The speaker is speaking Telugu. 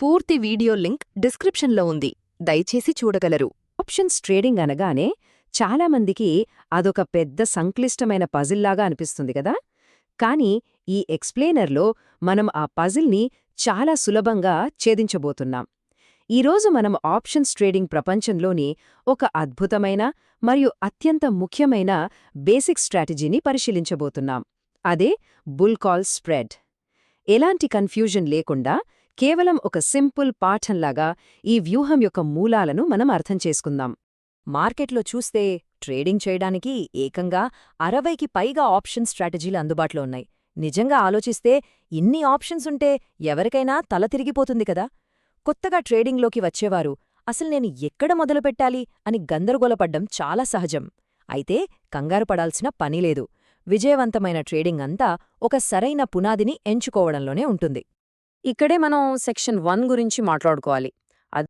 పూర్తి వీడియో లింక్ డిస్క్రిప్షన్లో ఉంది, దయచేసి చూడగలరు. ఆప్షన్స్ ట్రేడింగ్ అనగానే చాలామందికి అదొక పెద్ద సంక్లిష్టమైన పజిల్లాగా అనిపిస్తుంది కదా. కానీ ఈ ఎక్స్ప్లెయినర్లో మనం ఆ పజిల్ని చాలా సులభంగా ఛేదించబోతున్నాం. ఈరోజు మనం ఆప్షన్స్ ట్రేడింగ్ ప్రపంచంలోని ఒక అద్భుతమైన మరియు అత్యంత ముఖ్యమైన బేసిక్ స్ట్రాటజీని పరిశీలించబోతున్నాం. అదే బుల్ కాల్ స్ప్రెడ్. ఎలాంటి కన్ఫ్యూజన్ లేకుండా కేవలం ఒక సింపుల్ పాఠంలాగా ఈ వ్యూహం యొక్క మూలాలను మనం అర్థం చేసుకుందాం. మార్కెట్లో చూస్తే ట్రేడింగ్ చేయడానికి ఏకంగా 60కి పైగా ఆప్షన్ స్ట్రాటజీలు అందుబాటులో ఉన్నాయి. నిజంగా ఆలోచిస్తే ఇన్ని ఆప్షన్స్ ఉంటే ఎవరికైనా తల తిరిగిపోతుంది కదా. కొత్తగా ట్రేడింగ్లోకి వచ్చేవారు అసలు నేను ఎక్కడ మొదలుపెట్టాలి అని గందరగోళపడ్డం చాలా సహజం. అయితే కంగారు పడాల్సిన పనిలేదు. విజయవంతమైన ట్రేడింగ్ అంతా ఒక సరైన పునాదిని ఎంచుకోవడంలోనే ఉంటుంది. ఇక్కడే మనం సెక్షన్ 1 గురించి మాట్లాడుకోవాలి.